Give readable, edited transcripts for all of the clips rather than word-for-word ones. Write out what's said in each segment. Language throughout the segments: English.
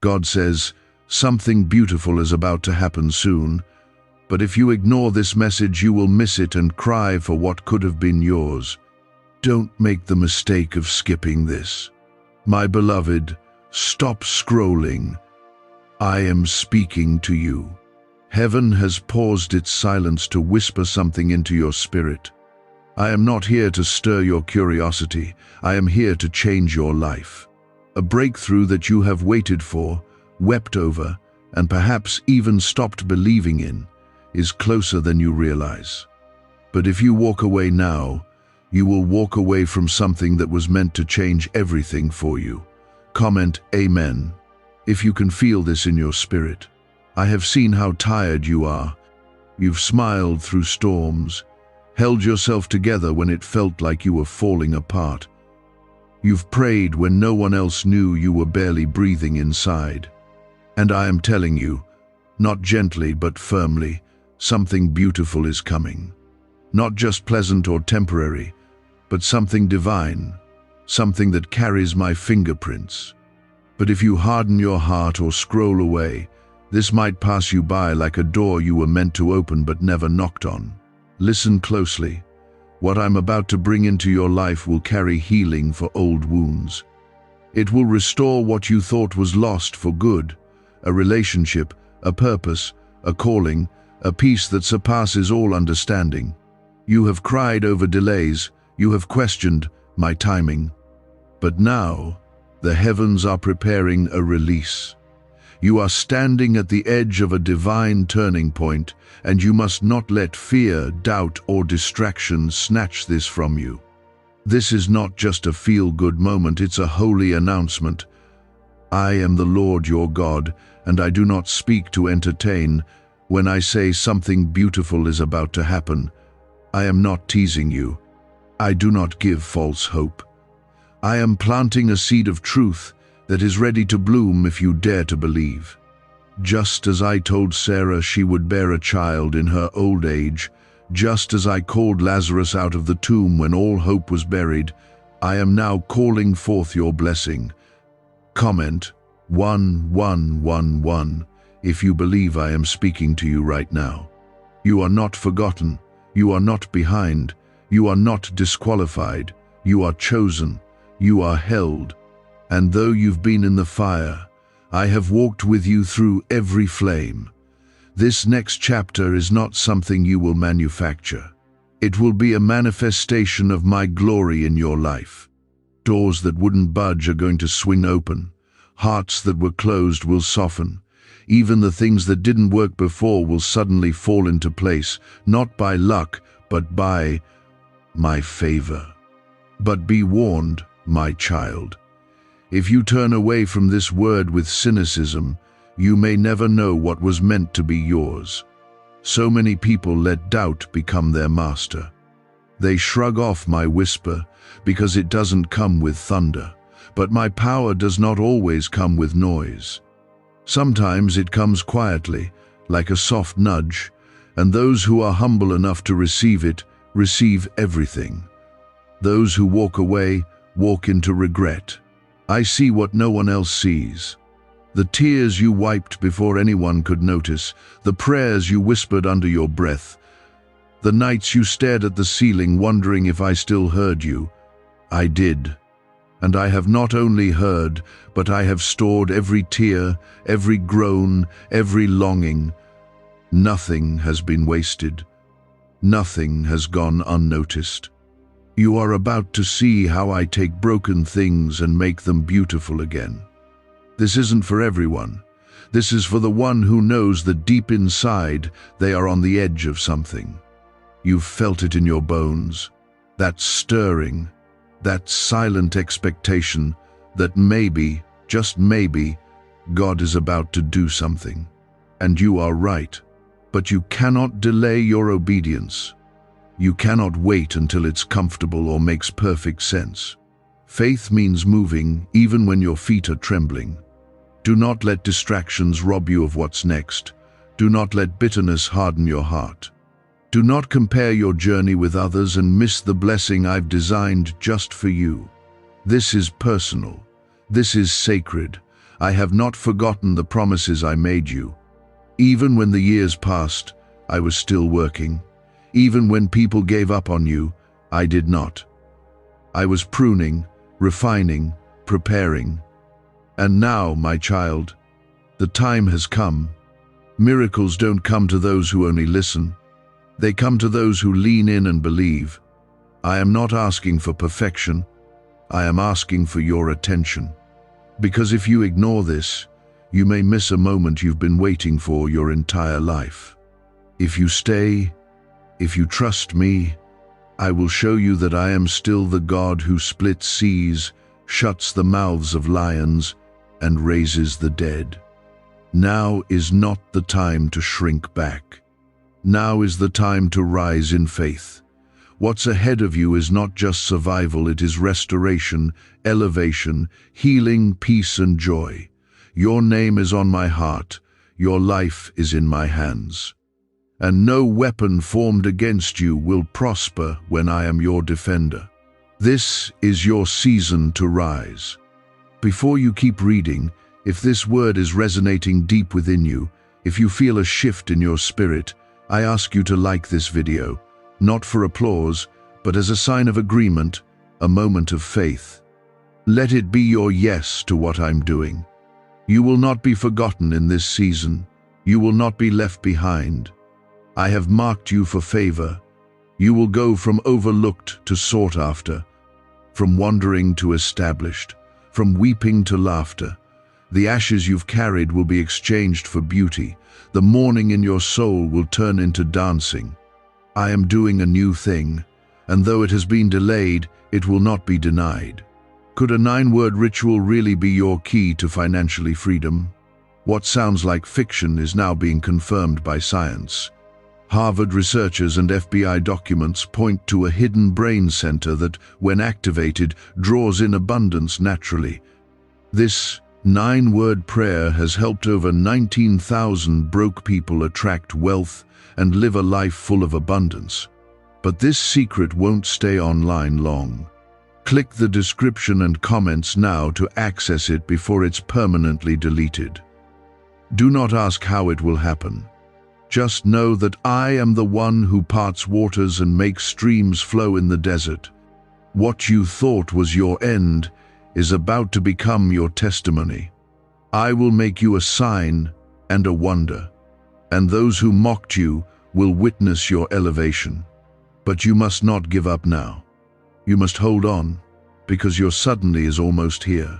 God says, something beautiful is about to happen soon, but if you ignore this message, you will miss it and cry for what could have been yours. Don't make the mistake of skipping this. My beloved, stop scrolling. I am speaking to you. Heaven has paused its silence to whisper something into your spirit. I am not here to stir your curiosity. I am here to change your life. A breakthrough that you have waited for, wept over, and perhaps even stopped believing in, is closer than you realize. But if you walk away now, you will walk away from something that was meant to change everything for you. Comment Amen if you can feel this in your spirit. I have seen how tired you are. You've smiled through storms, held yourself together when it felt like you were falling apart. You've prayed when no one else knew you were barely breathing inside. And I am telling you, not gently but firmly, something beautiful is coming. Not just pleasant or temporary, but something divine, something that carries my fingerprints. But if you harden your heart or scroll away, this might pass you by like a door you were meant to open but never knocked on. Listen closely. What I'm about to bring into your life will carry healing for old wounds. It will restore what you thought was lost for good, a relationship, a purpose, a calling, a peace that surpasses all understanding. You have cried over delays, you have questioned my timing. But now, the heavens are preparing a release. You are standing at the edge of a divine turning point, and you must not let fear, doubt, or distraction snatch this from you. This is not just a feel-good moment, it's a holy announcement. I am the Lord your God, and I do not speak to entertain. When I say something beautiful is about to happen, I am not teasing you. I do not give false hope. I am planting a seed of truth that is ready to bloom if you dare to believe. Just as I told Sarah she would bear a child in her old age, just as I called Lazarus out of the tomb when all hope was buried, I am now calling forth your blessing. Comment 1111 if you believe I am speaking to you right now. You are not forgotten. You are not behind. You are not disqualified. You are chosen. You are held. And though you've been in the fire, I have walked with you through every flame. This next chapter is not something you will manufacture. It will be a manifestation of my glory in your life. Doors that wouldn't budge are going to swing open. Hearts that were closed will soften. Even the things that didn't work before will suddenly fall into place, not by luck, but by my favor. But be warned, my child. If you turn away from this word with cynicism, you may never know what was meant to be yours. So many people let doubt become their master. They shrug off my whisper because it doesn't come with thunder, but my power does not always come with noise. Sometimes it comes quietly, like a soft nudge, and those who are humble enough to receive it, receive everything. Those who walk away, walk into regret. I see what no one else sees. The tears you wiped before anyone could notice, the prayers you whispered under your breath, the nights you stared at the ceiling wondering if I still heard you. I did. And I have not only heard, but I have stored every tear, every groan, every longing. Nothing has been wasted. Nothing has gone unnoticed. You are about to see how I take broken things and make them beautiful again. This isn't for everyone. This is for the one who knows that deep inside they are on the edge of something. You've felt it in your bones, that stirring, that silent expectation that maybe, just maybe, God is about to do something. And you are right, but you cannot delay your obedience. You cannot wait until it's comfortable or makes perfect sense. Faith means moving even when your feet are trembling. Do not let distractions rob you of what's next. Do not let bitterness harden your heart. Do not compare your journey with others and miss the blessing I've designed just for you. This is personal. This is sacred. I have not forgotten the promises I made you. Even when the years passed, I was still working. Even when people gave up on you, I did not. I was pruning, refining, preparing. And now, my child, the time has come. Miracles don't come to those who only listen. They come to those who lean in and believe. I am not asking for perfection. I am asking for your attention. Because if you ignore this, you may miss a moment you've been waiting for your entire life. If you stay, if you trust me, I will show you that I am still the God who splits seas, shuts the mouths of lions, and raises the dead. Now is not the time to shrink back. Now is the time to rise in faith. What's ahead of you is not just survival, it is restoration, elevation, healing, peace, and joy. Your name is on my heart. Your life is in my hands. And no weapon formed against you will prosper when I am your defender. This is your season to rise. Before you keep reading, if this word is resonating deep within you, if you feel a shift in your spirit, I ask you to like this video, not for applause, but as a sign of agreement, a moment of faith. Let it be your yes to what I'm doing. You will not be forgotten in this season. You will not be left behind. I have marked you for favor. You will go from overlooked to sought after, from wandering to established, from weeping to laughter. The ashes you've carried will be exchanged for beauty. The mourning in your soul will turn into dancing. I am doing a new thing, and though it has been delayed, it will not be denied. Could a 9-word ritual really be your key to financially freedom? What sounds like fiction is now being confirmed by science. Harvard researchers and FBI documents point to a hidden brain center that, when activated, draws in abundance naturally. This 9-word prayer has helped over 19,000 broke people attract wealth and live a life full of abundance. But this secret won't stay online long. Click the description and comments now to access it before it's permanently deleted. Do not ask how it will happen. Just know that I am the one who parts waters and makes streams flow in the desert. What you thought was your end is about to become your testimony. I will make you a sign and a wonder, and those who mocked you will witness your elevation. But you must not give up now. You must hold on, because your suddenly is almost here.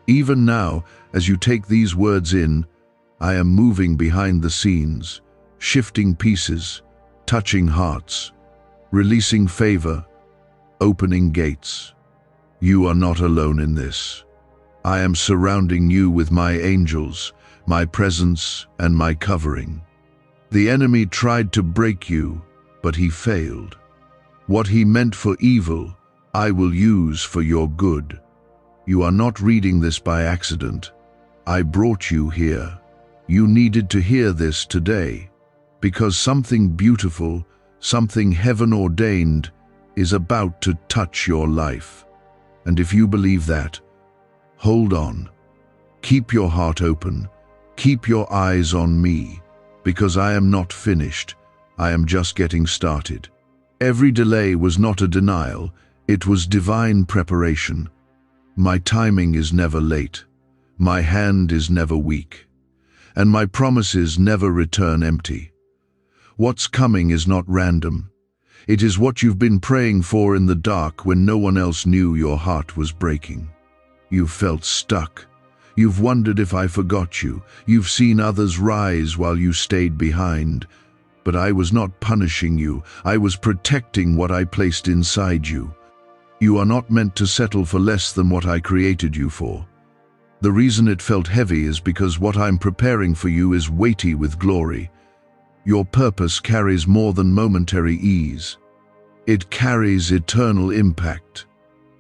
Even now, as you take these words in, I am moving behind the scenes, shifting pieces, touching hearts, releasing favor, opening gates. You are not alone in this. I am surrounding you with my angels, my presence, and my covering. The enemy tried to break you, but he failed. What he meant for evil, I will use for your good. You are not reading this by accident. I brought you here. You needed to hear this today, because something beautiful, something heaven-ordained, is about to touch your life. And if you believe that, hold on. Keep your heart open. Keep your eyes on me, because I am not finished. I am just getting started. Every delay was not a denial, it was divine preparation. My timing is never late. My hand is never weak. And my promises never return empty. What's coming is not random. It is what you've been praying for in the dark when no one else knew your heart was breaking. You've felt stuck. You've wondered if I forgot you. You've seen others rise while you stayed behind. But I was not punishing you. I was protecting what I placed inside you. You are not meant to settle for less than what I created you for. The reason it felt heavy is because what I'm preparing for you is weighty with glory. Your purpose carries more than momentary ease. It carries eternal impact.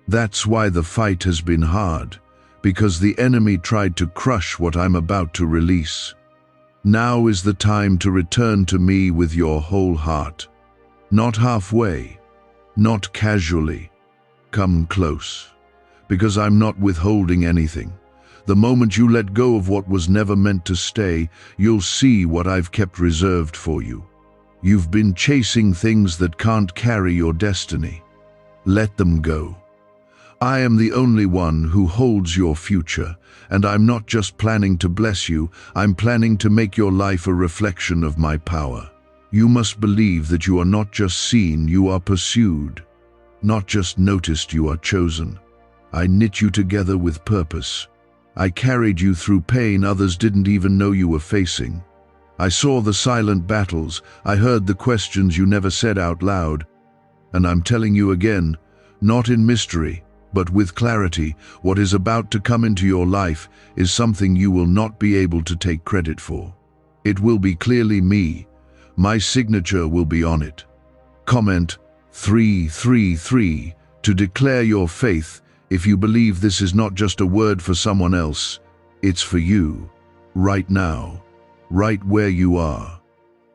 That's why the fight has been hard, because the enemy tried to crush what I'm about to release. Now is the time to return to me with your whole heart. Not halfway, not casually. Come close, because I'm not withholding anything. The moment you let go of what was never meant to stay, you'll see what I've kept reserved for you. You've been chasing things that can't carry your destiny. Let them go. I am the only one who holds your future, and I'm not just planning to bless you, I'm planning to make your life a reflection of my power. You must believe that you are not just seen, you are pursued. Not just noticed, you are chosen. I knit you together with purpose. I carried you through pain others didn't even know you were facing. I saw the silent battles, I heard the questions you never said out loud. And I'm telling you again, not in mystery, but with clarity, what is about to come into your life is something you will not be able to take credit for. It will be clearly me. My signature will be on it. Comment 333 to declare your faith if you believe this is not just a word for someone else. It's for you, right now, right where you are.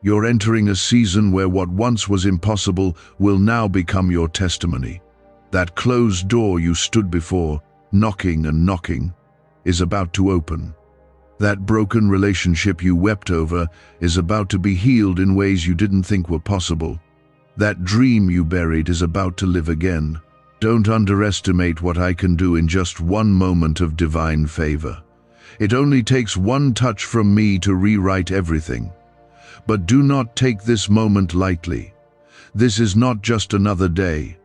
You're entering a season where what once was impossible will now become your testimony. That closed door you stood before, knocking and knocking, is about to open. That broken relationship you wept over is about to be healed in ways you didn't think were possible. That dream you buried is about to live again. Don't underestimate what I can do in just one moment of divine favor. It only takes one touch from me to rewrite everything. But do not take this moment lightly. This is not just another day.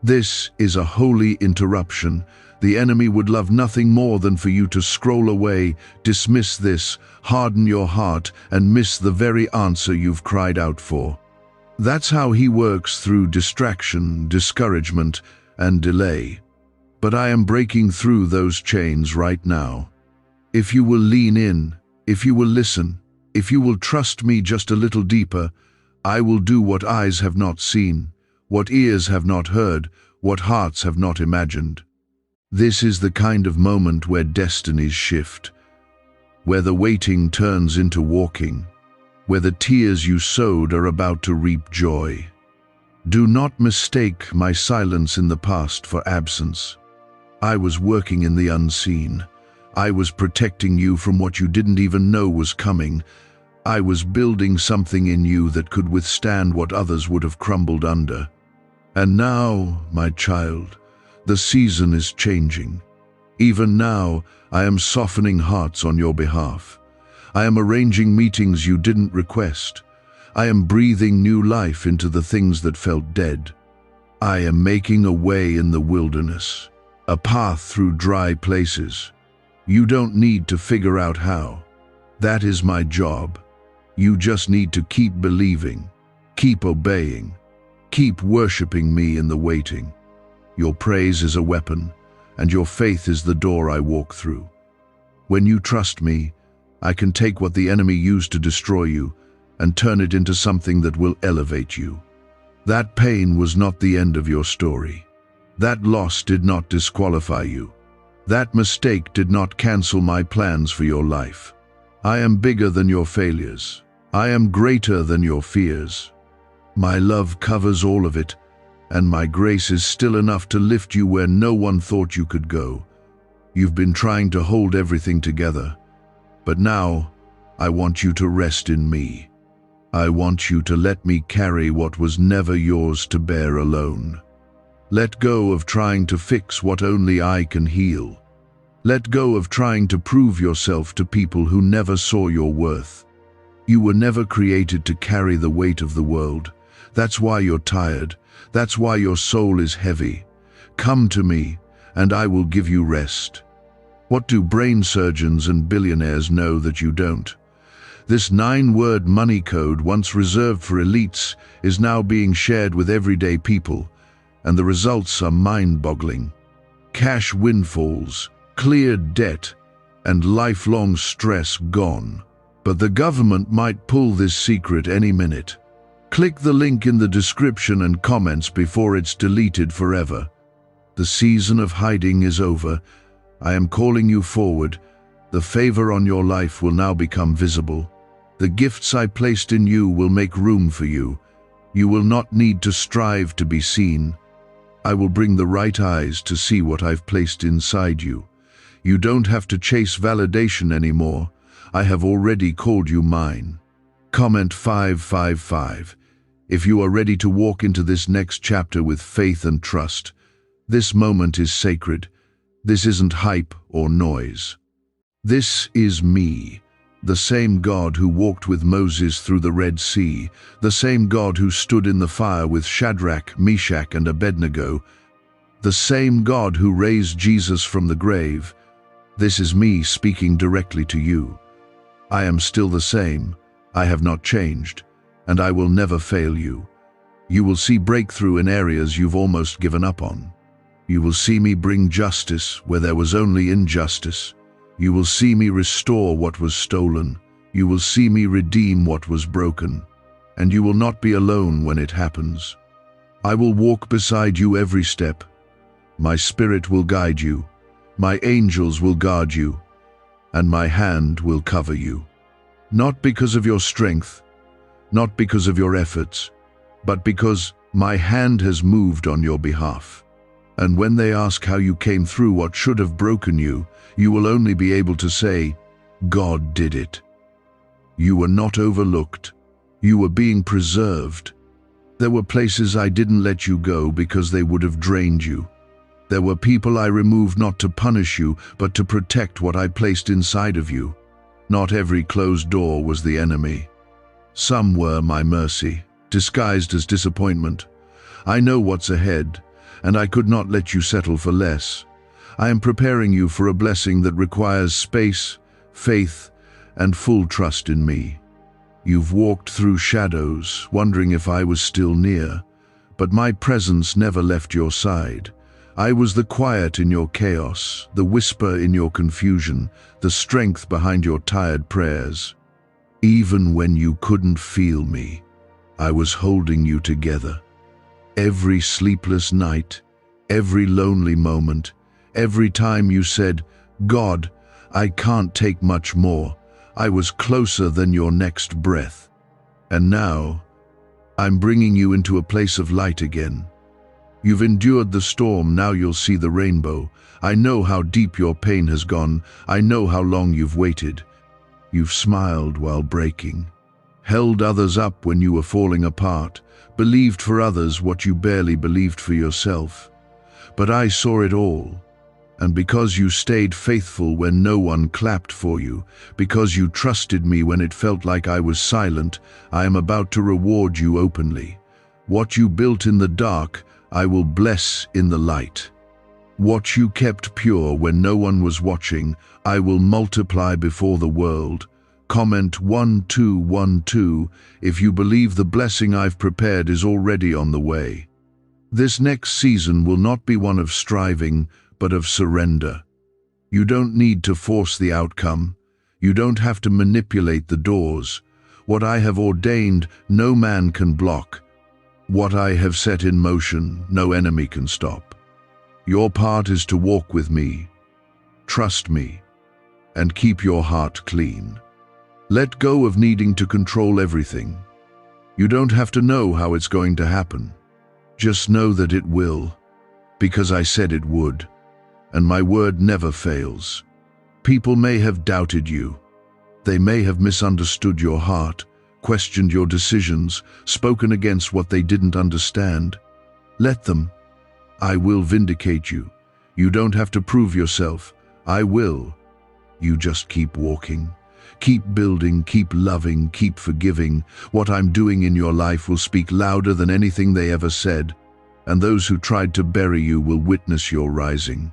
This is a holy interruption. The enemy would love nothing more than for you to scroll away, dismiss this, harden your heart, and miss the very answer you've cried out for. That's how he works, through distraction, discouragement, and delay. But I am breaking through those chains right now. If you will lean in, if you will listen, if you will trust me just a little deeper, I will do what eyes have not seen, what ears have not heard, what hearts have not imagined. This is the kind of moment where destinies shift, where the waiting turns into walking, where the tears you sowed are about to reap joy. Do not mistake my silence in the past for absence. I was working in the unseen. I was protecting you from what you didn't even know was coming. I was building something in you that could withstand what others would have crumbled under. And now, my child, the season is changing. Even now, I am softening hearts on your behalf. I am arranging meetings you didn't request. I am breathing new life into the things that felt dead. I am making a way in the wilderness, a path through dry places. You don't need to figure out how. That is my job. You just need to keep believing, keep obeying, keep worshiping me in the waiting. Your praise is a weapon, and your faith is the door I walk through. When you trust me, I can take what the enemy used to destroy you and turn it into something that will elevate you. That pain was not the end of your story. That loss did not disqualify you. That mistake did not cancel my plans for your life. I am bigger than your failures. I am greater than your fears. My love covers all of it, and my grace is still enough to lift you where no one thought you could go. You've been trying to hold everything together, but now I want you to rest in me. I want you to let me carry what was never yours to bear alone. Let go of trying to fix what only I can heal. Let go of trying to prove yourself to people who never saw your worth. You were never created to carry the weight of the world. That's why you're tired. That's why your soul is heavy. Come to me, and I will give you rest. What do brain surgeons and billionaires know that you don't? This 9-word money code, once reserved for elites, is now being shared with everyday people, and the results are mind-boggling. Cash windfalls, cleared debt, and lifelong stress gone. But the government might pull this secret any minute. Click the link in the description and comments before it's deleted forever. The season of hiding is over. I am calling you forward. The favor on your life will now become visible. The gifts I placed in you will make room for you. You will not need to strive to be seen. I will bring the right eyes to see what I've placed inside you. You don't have to chase validation anymore. I have already called you mine. Comment 555. If you are ready to walk into this next chapter with faith and trust, this moment is sacred. This isn't hype or noise. This is me, the same God who walked with Moses through the Red Sea, the same God who stood in the fire with Shadrach, Meshach, and Abednego, the same God who raised Jesus from the grave. This is me speaking directly to you. I am still the same. I have not changed, and I will never fail you. You will see breakthrough in areas you've almost given up on. You will see me bring justice where there was only injustice. You will see me restore what was stolen. You will see me redeem what was broken. And you will not be alone when it happens. I will walk beside you every step. My spirit will guide you. My angels will guard you. And my hand will cover you. Not because of your strength, not because of your efforts, but because my hand has moved on your behalf. And when they ask how you came through what should have broken you, you will only be able to say, God did it. You were not overlooked. You were being preserved. There were places I didn't let you go because they would have drained you. There were people I removed not to punish you, but to protect what I placed inside of you. Not every closed door was the enemy. Some were my mercy, disguised as disappointment. I know what's ahead, and I could not let you settle for less. I am preparing you for a blessing that requires space, faith, and full trust in me. You've walked through shadows, wondering if I was still near, but my presence never left your side. I was the quiet in your chaos, the whisper in your confusion, the strength behind your tired prayers. Even when you couldn't feel me, I was holding you together. Every sleepless night, every lonely moment, every time you said, God, I can't take much more, I was closer than your next breath. And now, I'm bringing you into a place of light again. You've endured the storm, now you'll see the rainbow. I know how deep your pain has gone. I know how long you've waited. You've smiled while breaking, held others up when you were falling apart, believed for others what you barely believed for yourself. But I saw it all. And because you stayed faithful when no one clapped for you, because you trusted me when it felt like I was silent, I am about to reward you openly. What you built in the dark, I will bless in the light. What you kept pure when no one was watching, I will multiply before the world. Comment 1212 if you believe the blessing I've prepared is already on the way. This next season will not be one of striving, but of surrender. You don't need to force the outcome. You don't have to manipulate the doors. What I have ordained, no man can block. What I have set in motion, no enemy can stop. Your part is to walk with me, trust me, and keep your heart clean. Let go of needing to control everything. You don't have to know how it's going to happen. Just know that it will, because I said it would, and my word never fails. People may have doubted you. They may have misunderstood your heart, questioned your decisions, spoken against what they didn't understand. Let them. I will vindicate you. You don't have to prove yourself. I will. You just keep walking. Keep building, keep loving, keep forgiving. What I'm doing in your life will speak louder than anything they ever said, and those who tried to bury you will witness your rising.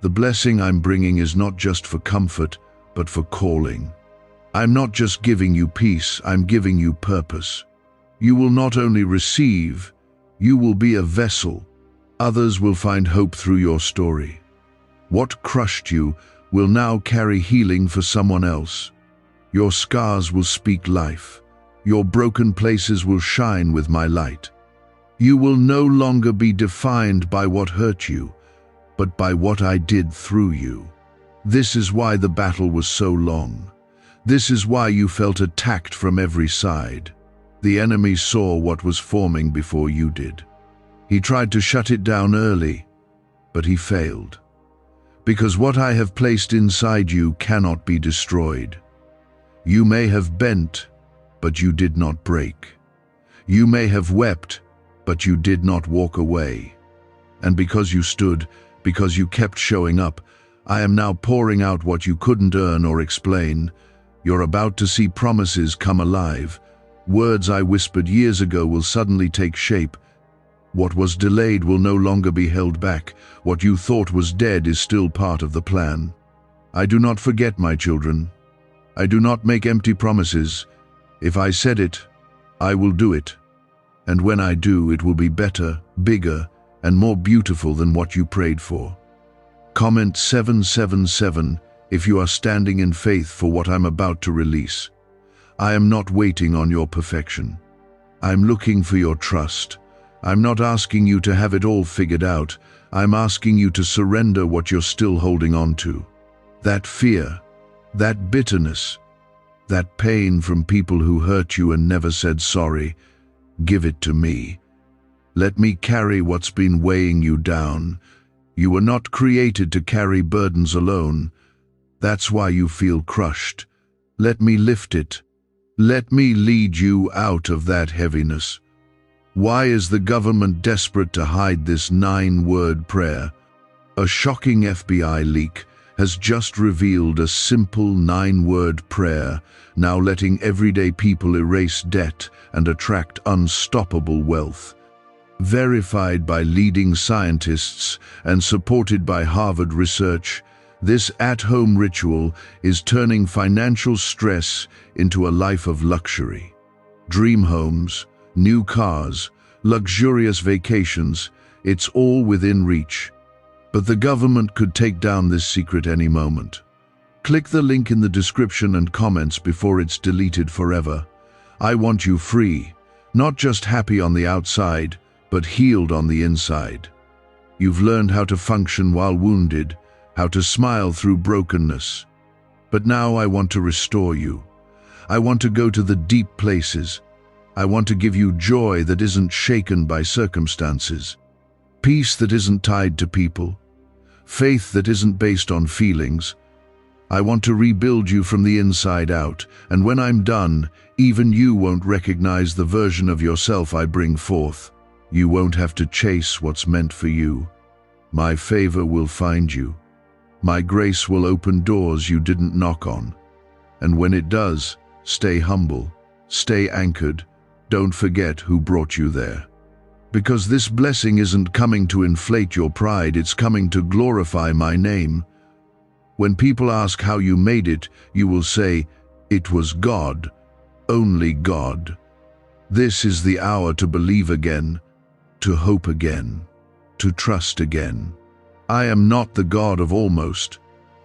The blessing I'm bringing is not just for comfort, but for calling. I'm not just giving you peace, I'm giving you purpose. You will not only receive, you will be a vessel. Others will find hope through your story. What crushed you will now carry healing for someone else. Your scars will speak life. Your broken places will shine with my light. You will no longer be defined by what hurt you, but by what I did through you. This is why the battle was so long. This is why you felt attacked from every side. The enemy saw what was forming before you did. He tried to shut it down early, but he failed. because what I have placed inside you cannot be destroyed. You may have bent, but you did not break. You may have wept, but you did not walk away. And because you stood, because you kept showing up, I am now pouring out what you couldn't earn or explain. You're about to see promises come alive. Words I whispered years ago will suddenly take shape. What was delayed will no longer be held back. What you thought was dead is still part of the plan. I do not forget, my children. I do not make empty promises. If I said it, I will do it. And when I do, it will be better, bigger, and more beautiful than what you prayed for. Comment 777 if you are standing in faith for what I'm about to release. I am not waiting on your perfection. I'm looking for your trust. I'm not asking you to have it all figured out. I'm asking you to surrender what you're still holding on to. That fear, that bitterness, that pain from people who hurt you and never said sorry, give it to me. Let me carry what's been weighing you down. You were not created to carry burdens alone. That's why you feel crushed. Let me lift it. Let me lead you out of that heaviness. Why is the government desperate to hide this 9-word prayer? A shocking FBI leak has just revealed a simple 9-word prayer, now letting everyday people erase debt and attract unstoppable wealth. Verified by leading scientists and supported by Harvard research, this at-home ritual is turning financial stress into a life of luxury. Dream homes, new cars, luxurious vacations, it's all within reach. But the government could take down this secret any moment. Click the link in the description and comments before it's deleted forever. I want you free, not just happy on the outside, but healed on the inside. You've learned how to function while wounded, how to smile through brokenness. But now I want to restore you. I want to go to the deep places. I want to give you joy that isn't shaken by circumstances, peace that isn't tied to people, faith that isn't based on feelings. I want to rebuild you from the inside out, and when I'm done, even you won't recognize the version of yourself I bring forth. You won't have to chase what's meant for you. My favor will find you. My grace will open doors you didn't knock on. And when it does, stay humble, stay anchored. Don't forget who brought you there. Because this blessing isn't coming to inflate your pride, it's coming to glorify my name. When people ask how you made it, you will say, "It was God, only God." This is the hour to believe again, to hope again, to trust again. I am not the God of almost.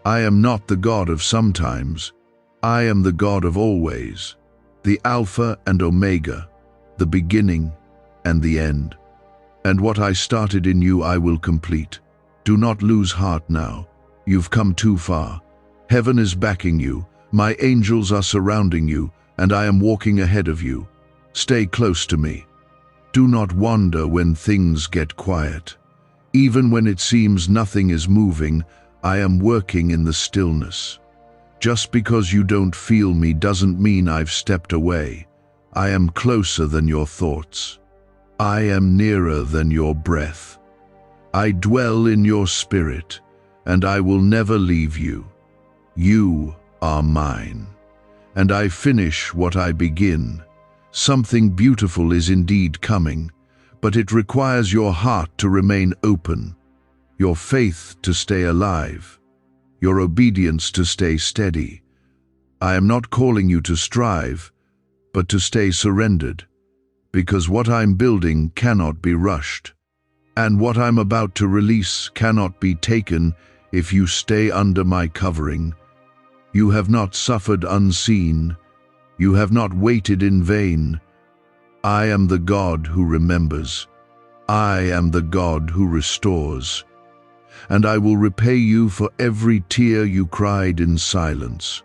I am not the God of sometimes. I am the God of always, the Alpha and Omega, the beginning and the end. And what I started in you I will complete. Do not lose heart now. You've come too far. Heaven is backing you. My angels are surrounding you, and I am walking ahead of you. Stay close to me. Do not wander when things get quiet. Even when it seems nothing is moving, I am working in the stillness. Just because you don't feel me doesn't mean I've stepped away. I am closer than your thoughts. I am nearer than your breath. I dwell in your spirit, and I will never leave you. You are mine, and I finish what I begin. Something beautiful is indeed coming, but it requires your heart to remain open, your faith to stay alive, your obedience to stay steady. I am not calling you to strive, but to stay surrendered, because what I'm building cannot be rushed, and what I'm about to release cannot be taken if you stay under my covering. You have not suffered unseen. You have not waited in vain. I am the God who remembers. I am the God who restores. And I will repay you for every tear you cried in silence.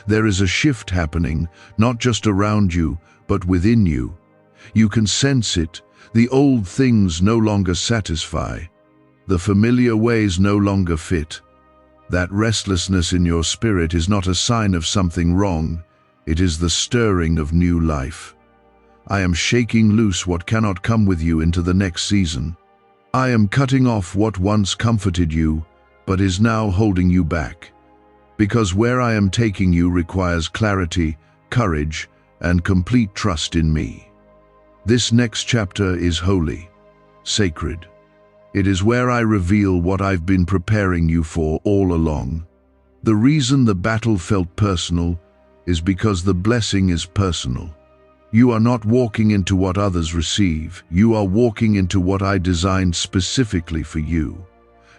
There is a shift happening, not just around you, but within you. You can sense it. The old things no longer satisfy. The familiar ways no longer fit. That restlessness in your spirit is not a sign of something wrong. It is the stirring of new life. I am shaking loose what cannot come with you into the next season. I am cutting off what once comforted you, but is now holding you back. Because where I am taking you requires clarity, courage, and complete trust in me. This next chapter is holy, sacred. It is where I reveal what I've been preparing you for all along. The reason the battle felt personal is because the blessing is personal. You are not walking into what others receive. You are walking into what I designed specifically for you.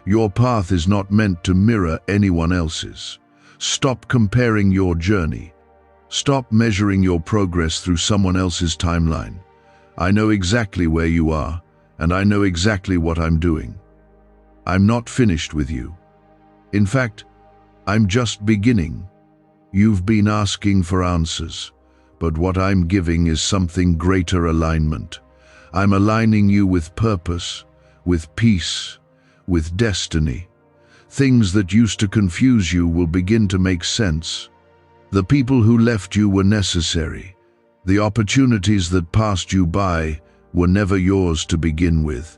Your path is not meant to mirror anyone else's. Stop comparing your journey. Stop measuring your progress through someone else's timeline. I know exactly where you are, and I know exactly what I'm doing. I'm not finished with you. In fact, I'm just beginning. You've been asking for answers, but what I'm giving is something greater: alignment. I'm aligning you with purpose, with peace, with destiny. Things that used to confuse you will begin to make sense. The people who left you were necessary. The opportunities that passed you by were never yours to begin with.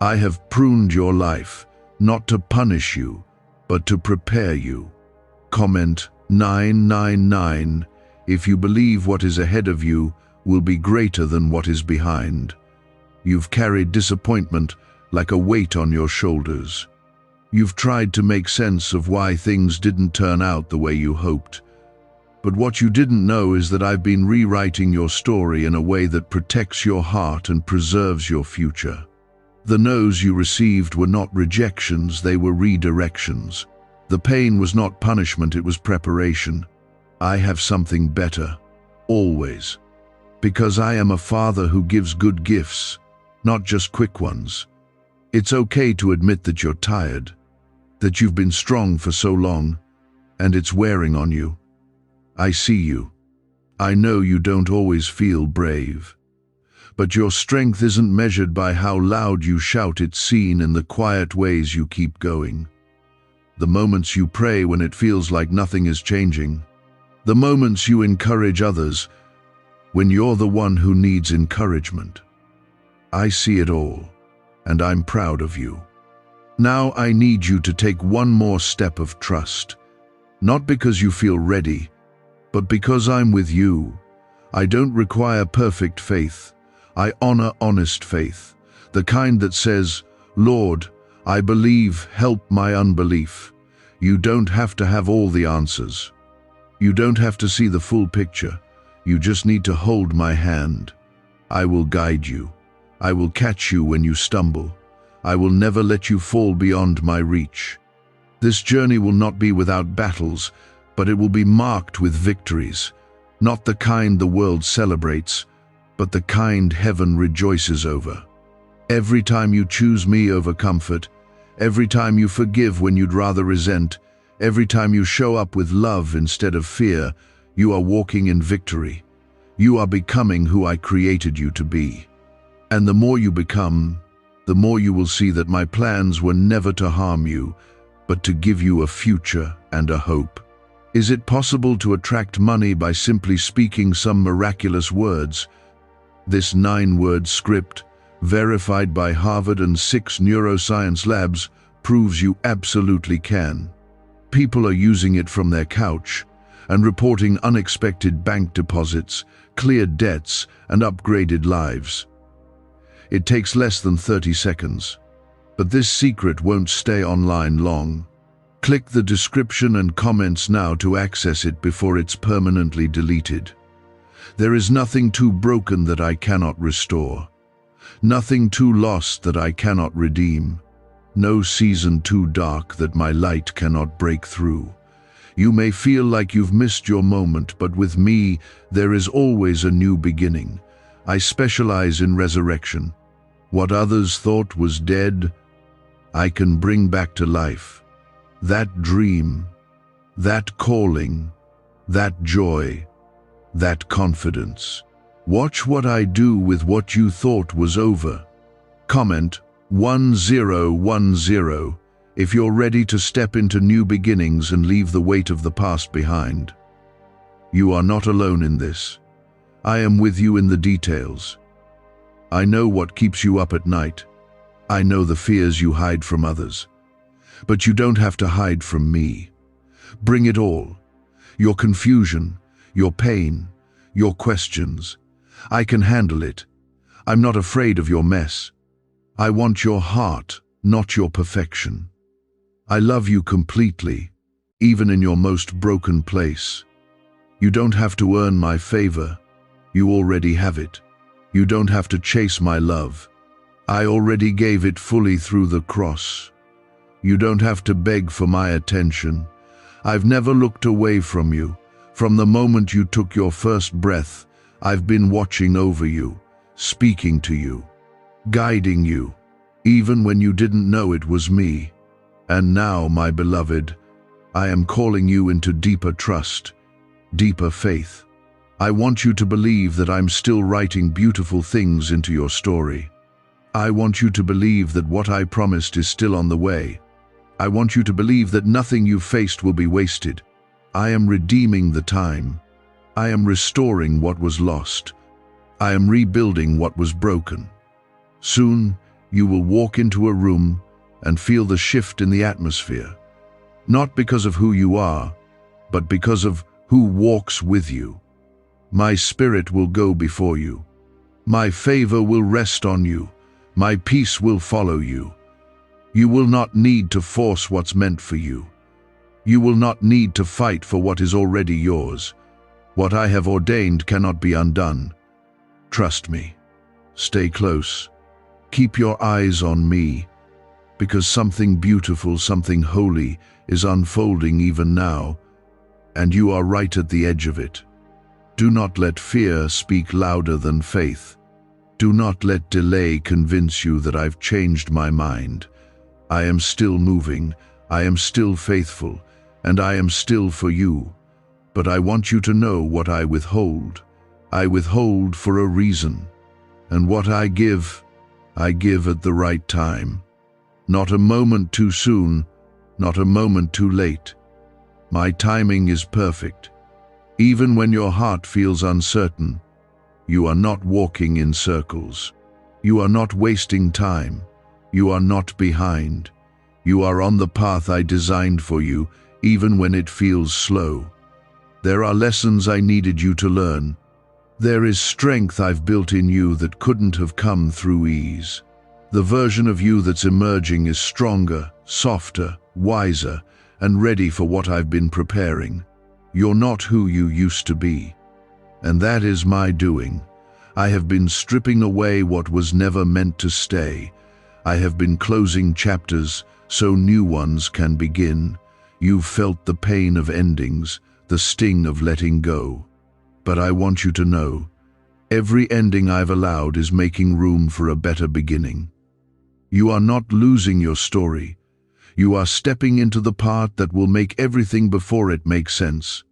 I have pruned your life, not to punish you, but to prepare you. Comment 999 if you believe what is ahead of you will be greater than what is behind. You've carried disappointment like a weight on your shoulders. You've tried to make sense of why things didn't turn out the way you hoped. But what you didn't know is that I've been rewriting your story in a way that protects your heart and preserves your future. The no's you received were not rejections, they were redirections. The pain was not punishment, it was preparation. I have something better, always. Because I am a father who gives good gifts, not just quick ones. It's okay to admit that you're tired, that you've been strong for so long, and it's wearing on you. I see you. I know you don't always feel brave. But your strength isn't measured by how loud you shout, it's seen in the quiet ways you keep going. The moments you pray when it feels like nothing is changing. The moments you encourage others when you're the one who needs encouragement. I see it all, and I'm proud of you. Now I need you to take one more step of trust. Not because you feel ready, but because I'm with you. I don't require perfect faith. I honor honest faith, the kind that says, Lord, I believe, help my unbelief. You don't have to have all the answers. You don't have to see the full picture. You just need to hold my hand. I will guide you. I will catch you when you stumble. I will never let you fall beyond my reach. This journey will not be without battles, but it will be marked with victories, not the kind the world celebrates, but the kind heaven rejoices over. Every time you choose me over comfort, every time you forgive when you'd rather resent, every time you show up with love instead of fear, you are walking in victory. You are becoming who I created you to be. And the more you become, the more you will see that my plans were never to harm you, but to give you a future and a hope. Is it possible to attract money by simply speaking some miraculous words? This 9-word script, verified by Harvard and 6 neuroscience labs, proves you absolutely can. People are using it from their couch and reporting unexpected bank deposits, cleared debts, and upgraded lives. It takes less than 30 seconds. But this secret won't stay online long. Click the description and comments now to access it before it's permanently deleted. There is nothing too broken that I cannot restore. Nothing too lost that I cannot redeem. No season too dark that my light cannot break through. You may feel like you've missed your moment, but with me, there is always a new beginning. I specialize in resurrection. What others thought was dead, I can bring back to life. That dream, that calling, that joy, that confidence. Watch what I do with what you thought was over. Comment 1010 if you're ready to step into new beginnings and leave the weight of the past behind. You are not alone in this. I am with you in the details. I know what keeps you up at night. I know the fears you hide from others. But you don't have to hide from me. Bring it all. Your confusion, your pain, your questions. I can handle it. I'm not afraid of your mess. I want your heart, not your perfection. I love you completely, even in your most broken place. You don't have to earn my favor. You already have it. You don't have to chase my love. I already gave it fully through the cross. You don't have to beg for my attention. I've never looked away from you. From the moment you took your first breath, I've been watching over you, speaking to you, guiding you, even when you didn't know it was me. And now, my beloved, I am calling you into deeper trust, deeper faith. I want you to believe that I'm still writing beautiful things into your story. I want you to believe that what I promised is still on the way. I want you to believe that nothing you've faced will be wasted. I am redeeming the time. I am restoring what was lost. I am rebuilding what was broken. Soon, you will walk into a room and feel the shift in the atmosphere, not because of who you are, but because of who walks with you. My spirit will go before you. My favor will rest on you. My peace will follow you. You will not need to force what's meant for you. You will not need to fight for what is already yours. What I have ordained cannot be undone. Trust me. Stay close. Keep your eyes on me, because something beautiful, something holy is unfolding even now, and you are right at the edge of it. Do not let fear speak louder than faith. Do not let delay convince you that I've changed my mind. I am still moving, I am still faithful, and I am still for you. But I want you to know what I withhold. I withhold for a reason. And what I give at the right time. Not a moment too soon, not a moment too late. My timing is perfect. Even when your heart feels uncertain, you are not walking in circles. You are not wasting time. You are not behind. You are on the path I designed for you, even when it feels slow. There are lessons I needed you to learn. There is strength I've built in you that couldn't have come through ease. The version of you that's emerging is stronger, softer, wiser, and ready for what I've been preparing. You're not who you used to be. And that is my doing. I have been stripping away what was never meant to stay. I have been closing chapters so new ones can begin. You've felt the pain of endings, the sting of letting go. But I want you to know, every ending I've allowed is making room for a better beginning. You are not losing your story. You are stepping into the part that will make everything before it make sense.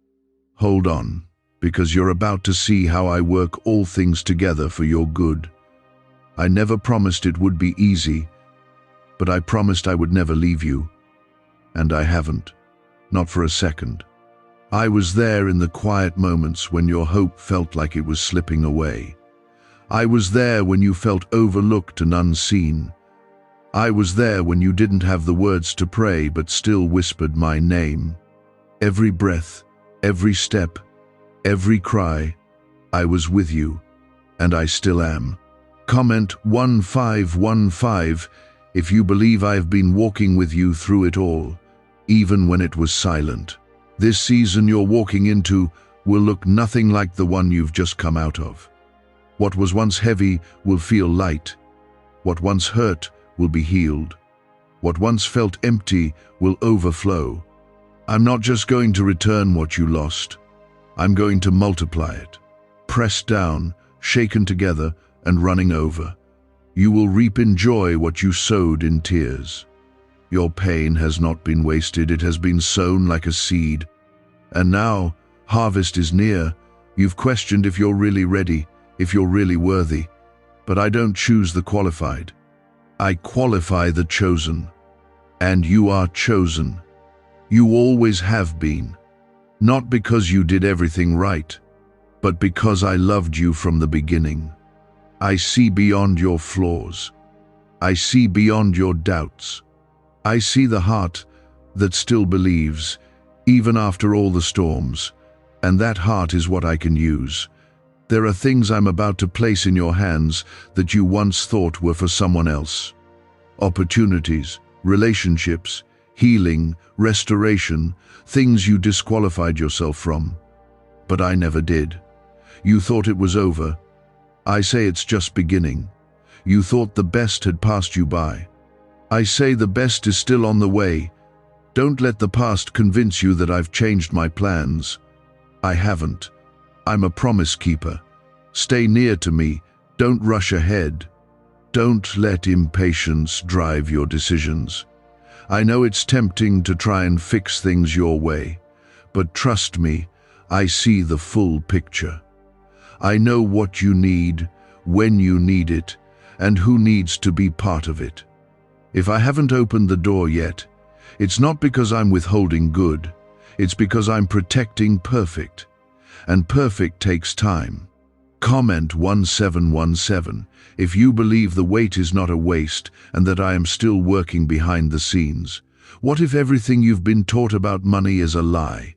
Hold on, because you're about to see how I work all things together for your good. I never promised it would be easy, but I promised I would never leave you. And I haven't, not for a second. I was there in the quiet moments when your hope felt like it was slipping away. I was there when you felt overlooked and unseen. I was there when you didn't have the words to pray but still whispered my name. Every breath, every step, every cry, I was with you, and I still am. Comment 1515 if you believe I have been walking with you through it all, even when it was silent. This season you're walking into will look nothing like the one you've just come out of. What was once heavy will feel light. What once hurt will be healed. What once felt empty will overflow. I'm not just going to return what you lost. I'm going to multiply it. Pressed down, shaken together, and running over. You will reap in joy what you sowed in tears. Your pain has not been wasted, it has been sown like a seed. And now, harvest is near. You've questioned if you're really ready, if you're really worthy. But I don't choose the qualified. I qualify the chosen. And you are chosen. You always have been. Not because you did everything right, but because I loved you from the beginning. I see beyond your flaws. I see beyond your doubts. I see the heart that still believes, even after all the storms, and that heart is what I can use. There are things I'm about to place in your hands that you once thought were for someone else. Opportunities, relationships, healing, restoration, things you disqualified yourself from. But I never did. You thought it was over. I say it's just beginning. You thought the best had passed you by. I say the best is still on the way. Don't let the past convince you that I've changed my plans. I haven't. I'm a promise keeper. Stay near to me. Don't rush ahead. Don't let impatience drive your decisions. I know it's tempting to try and fix things your way, but trust me, I see the full picture. I know what you need, when you need it, and who needs to be part of it. If I haven't opened the door yet, it's not because I'm withholding good, it's because I'm protecting perfect. And perfect takes time. Comment 1717 if you believe the wait is not a waste and that I am still working behind the scenes. What if everything you've been taught about money is a lie?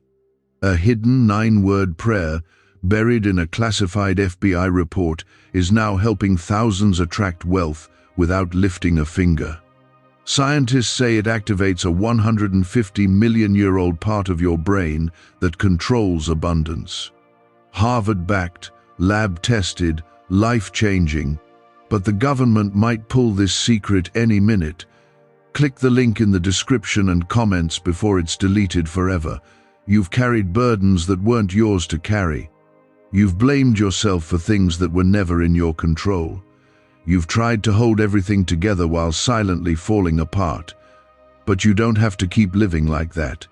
A hidden 9-word prayer buried in a classified FBI report is now helping thousands attract wealth without lifting a finger. Scientists say it activates a 150 million-year-old part of your brain that controls abundance. Harvard-backed, lab-tested, life-changing, but the government might pull this secret any minute. Click the link in the description and comments before it's deleted forever. You've carried burdens that weren't yours to carry. You've blamed yourself for things that were never in your control. You've tried to hold everything together while silently falling apart. But you don't have to keep living like that.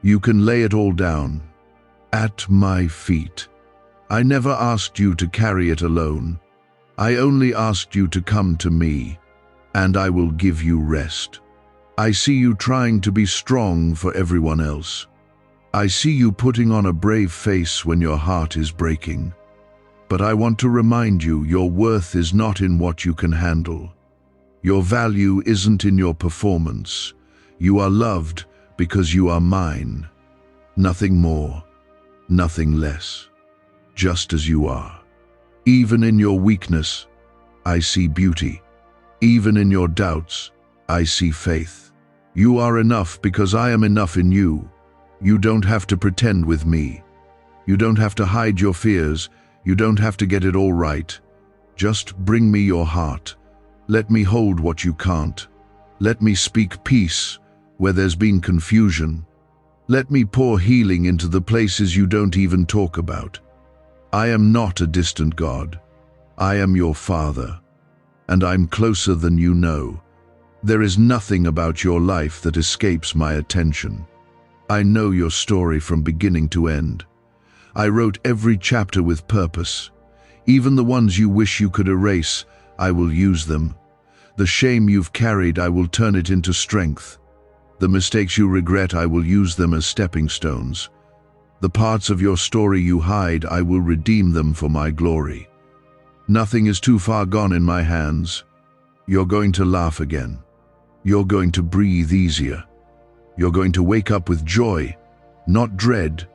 You can lay it all down at my feet. I never asked you to carry it alone. I only asked you to come to me, and I will give you rest. I see you trying to be strong for everyone else. I see you putting on a brave face when your heart is breaking. But I want to remind you, your worth is not in what you can handle. Your value isn't in your performance. You are loved because you are mine. Nothing more, nothing less. Just as you are. Even in your weakness, I see beauty. Even in your doubts, I see faith. You are enough because I am enough in you. You don't have to pretend with me. You don't have to hide your fears. You don't have to get it all right. Just bring me your heart. Let me hold what you can't. Let me speak peace where there's been confusion. Let me pour healing into the places you don't even talk about. I am not a distant God. I am your Father, and I'm closer than you know. There is nothing about your life that escapes my attention. I know your story from beginning to end. I wrote every chapter with purpose. Even the ones you wish you could erase, I will use them. The shame you've carried, I will turn it into strength. The mistakes you regret, I will use them as stepping stones. The parts of your story you hide, I will redeem them for my glory. Nothing is too far gone in my hands. You're going to laugh again. You're going to breathe easier. You're going to wake up with joy, not dread,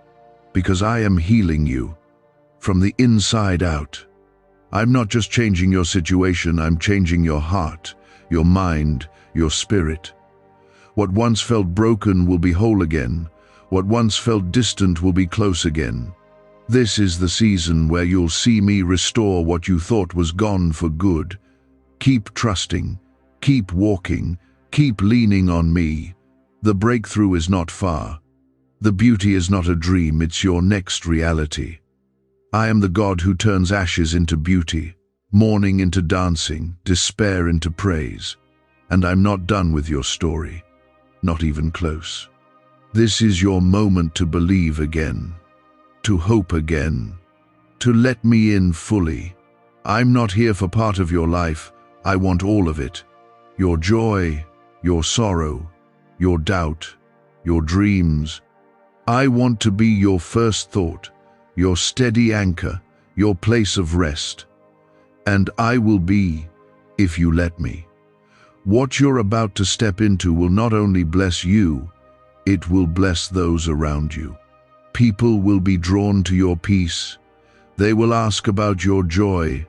because I am healing you from the inside out. I'm not just changing your situation, I'm changing your heart, your mind, your spirit. What once felt broken will be whole again. What once felt distant will be close again. This is the season where you'll see me restore what you thought was gone for good. Keep trusting, keep walking, keep leaning on me. The breakthrough is not far. The beauty is not a dream, it's your next reality. I am the God who turns ashes into beauty, mourning into dancing, despair into praise. And I'm not done with your story, not even close. This is your moment to believe again, to hope again, to let me in fully. I'm not here for part of your life, I want all of it. Your joy, your sorrow, your doubt, your dreams. I want to be your first thought, your steady anchor, your place of rest. And I will be, if you let me. What you're about to step into will not only bless you, it will bless those around you. People will be drawn to your peace. They will ask about your joy,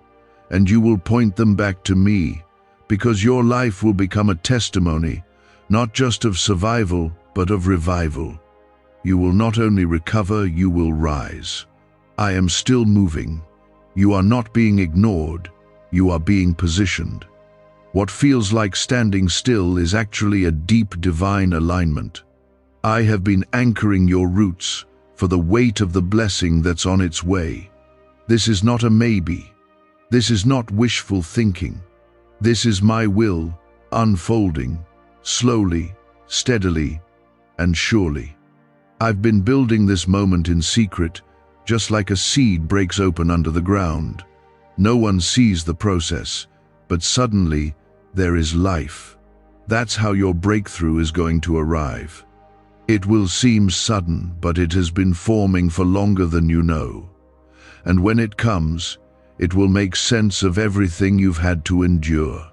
and you will point them back to me, because your life will become a testimony, not just of survival, but of revival. You will not only recover, you will rise. I am still moving. You are not being ignored, you are being positioned. What feels like standing still is actually a deep divine alignment. I have been anchoring your roots for the weight of the blessing that's on its way. This is not a maybe. This is not wishful thinking. This is my will unfolding, slowly, steadily, and surely. I've been building this moment in secret, just like a seed breaks open under the ground. No one sees the process, but suddenly there is life. That's how your breakthrough is going to arrive. It will seem sudden, but it has been forming for longer than you know. And when it comes, it will make sense of everything you've had to endure.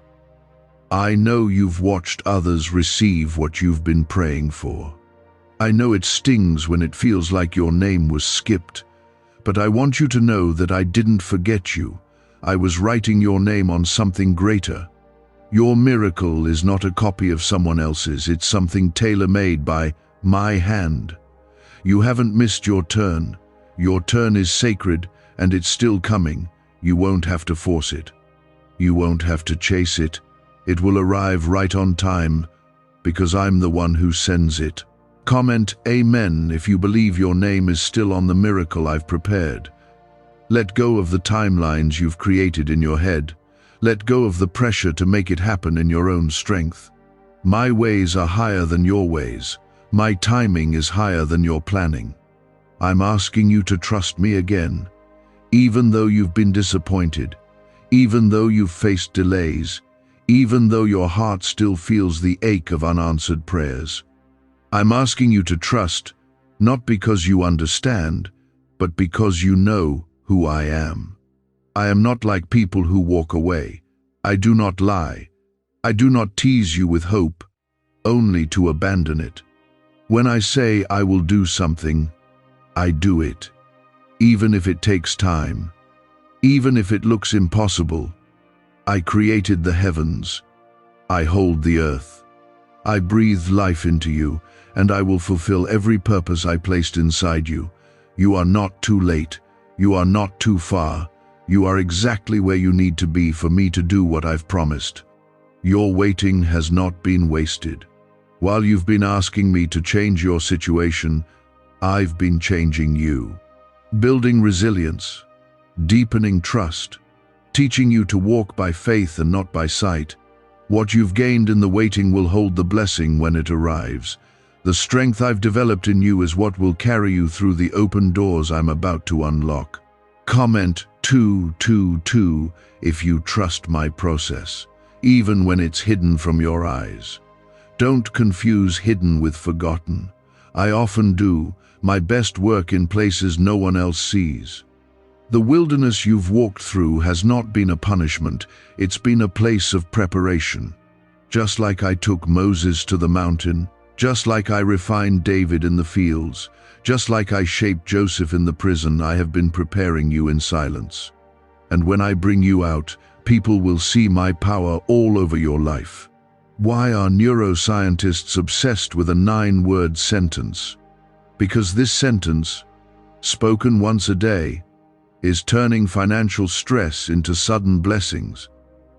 I know you've watched others receive what you've been praying for. I know it stings when it feels like your name was skipped, but I want you to know that I didn't forget you. I was writing your name on something greater. Your miracle is not a copy of someone else's, it's something tailor-made by my hand. You haven't missed your turn. Your turn is sacred, and it's still coming. You won't have to force it. You won't have to chase it. It will arrive right on time, because I'm the one who sends it. Comment Amen if you believe your name is still on the miracle I've prepared. Let go of the timelines you've created in your head. Let go of the pressure to make it happen in your own strength. My ways are higher than your ways. My timing is higher than your planning. I'm asking you to trust me again. Even though you've been disappointed, even though you've faced delays, even though your heart still feels the ache of unanswered prayers. I'm asking you to trust, not because you understand, but because you know who I am. I am not like people who walk away. I do not lie. I do not tease you with hope, only to abandon it. When I say I will do something, I do it. Even if it takes time, even if it looks impossible. I created the heavens. I hold the earth. I breathed life into you, and I will fulfill every purpose I placed inside you. You are not too late. You are not too far. You are exactly where you need to be for me to do what I've promised. Your waiting has not been wasted. While you've been asking me to change your situation, I've been changing you. Building resilience, deepening trust, teaching you to walk by faith and not by sight. What you've gained in the waiting will hold the blessing when it arrives. The strength I've developed in you is what will carry you through the open doors I'm about to unlock. Comment 222 if you trust my process, even when it's hidden from your eyes. Don't confuse hidden with forgotten. I often do, my best work in places no one else sees. The wilderness you've walked through has not been a punishment, it's been a place of preparation. Just like I took Moses to the mountain, just like I refined David in the fields, just like I shaped Joseph in the prison, I have been preparing you in silence. And when I bring you out, people will see my power all over your life. Why are neuroscientists obsessed with a 9-word sentence? Because this sentence, spoken once a day, is turning financial stress into sudden blessings.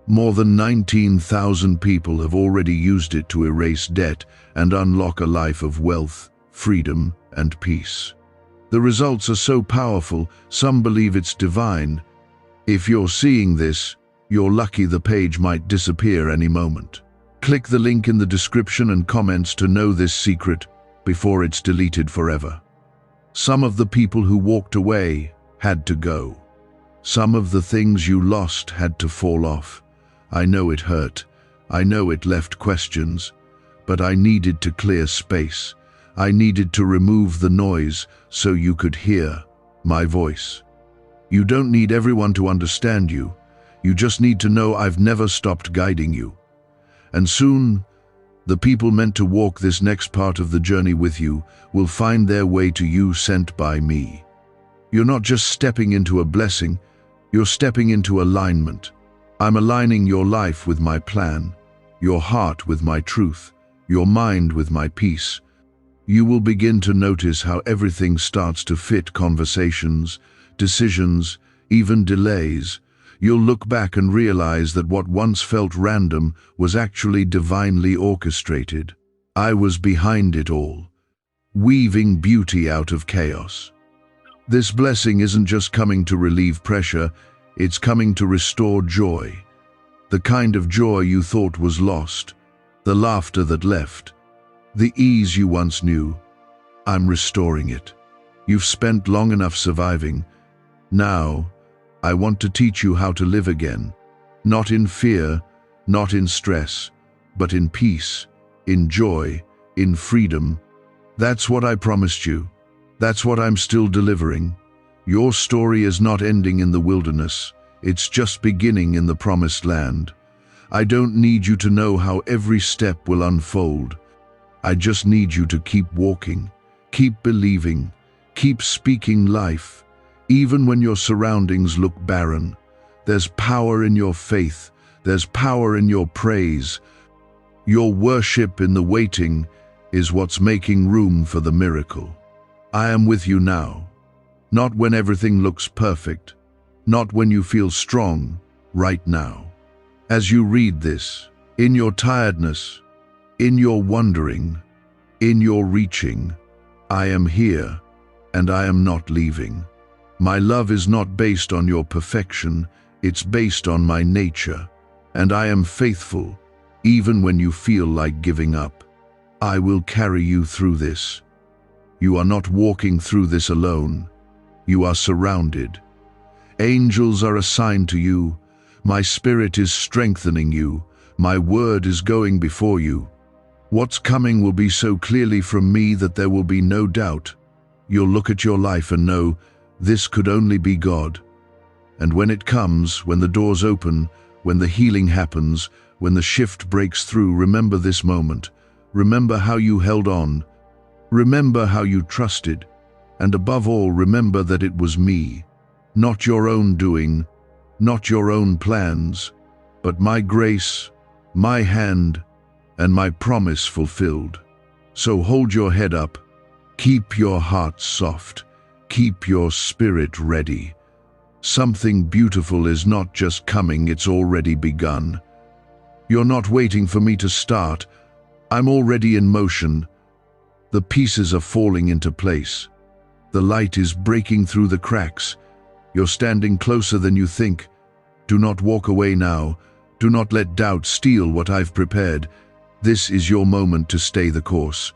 More than 19,000 people have already used it to erase debt and unlock a life of wealth, freedom, and peace. The results are so powerful, some believe it's divine. If you're seeing this, you're lucky. The page might disappear any moment. Click the link in the description and comments to know this secret before it's deleted forever. Some of the people who walked away had to go. Some of the things you lost had to fall off. I know it hurt. I know it left questions. but I needed to clear space. I needed to remove the noise so you could hear my voice. You don't need everyone to understand you. You just need to know I've never stopped guiding you. And soon, the people meant to walk this next part of the journey with you will find their way to you, sent by me. You're not just stepping into a blessing, you're stepping into alignment. I'm aligning your life with my plan, your heart with my truth, your mind with my peace. You will begin to notice how everything starts to fit: conversations, decisions, even delays. You'll look back and realize that what once felt random was actually divinely orchestrated. I was behind it all, weaving beauty out of chaos. This blessing isn't just coming to relieve pressure, it's coming to restore joy. The kind of joy you thought was lost, the laughter that left, the ease you once knew. I'm restoring it. You've spent long enough surviving. Now, I want to teach you how to live again. Not in fear, not in stress, but in peace, in joy, in freedom. That's what I promised you. That's what I'm still delivering. Your story is not ending in the wilderness. It's just beginning in the promised land. I don't need you to know how every step will unfold. I just need you to keep walking, keep believing, keep speaking life. Even when your surroundings look barren, there's power in your faith, there's power in your praise. Your worship in the waiting is what's making room for the miracle. I am with you now, not when everything looks perfect, not when you feel strong, right now. As you read this, in your tiredness, in your wondering, in your reaching, I am here and I am not leaving. My love is not based on your perfection, it's based on my nature, and I am faithful, even when you feel like giving up. I will carry you through this. You are not walking through this alone. You are surrounded. Angels are assigned to you. My spirit is strengthening you. My word is going before you. What's coming will be so clearly from me that there will be no doubt. You'll look at your life and know, this could only be God. And when it comes, when the doors open, when the healing happens, when the shift breaks through, remember this moment. Remember how you held on. Remember how you trusted. And above all, remember that it was me, not your own doing, not your own plans, but my grace, my hand, and my promise fulfilled. So hold your head up, keep your heart soft, keep your spirit ready. Something beautiful is not just coming, it's already begun. You're not waiting for me to start. I'm already in motion. The pieces are falling into place. The light is breaking through the cracks. You're standing closer than you think. Do not walk away now. Do not let doubt steal what I've prepared. This is your moment to stay the course.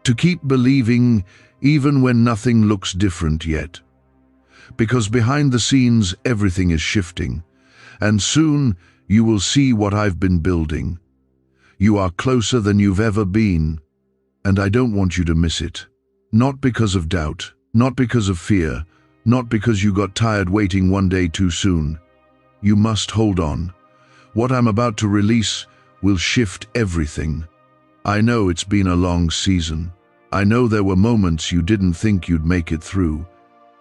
To keep believing even when nothing looks different yet. Because behind the scenes, everything is shifting. And soon, you will see what I've been building. You are closer than you've ever been. And I don't want you to miss it. Not because of doubt, not because of fear, not because you got tired waiting one day too soon. You must hold on. What I'm about to release will shift everything. I know it's been a long season. I know there were moments you didn't think you'd make it through.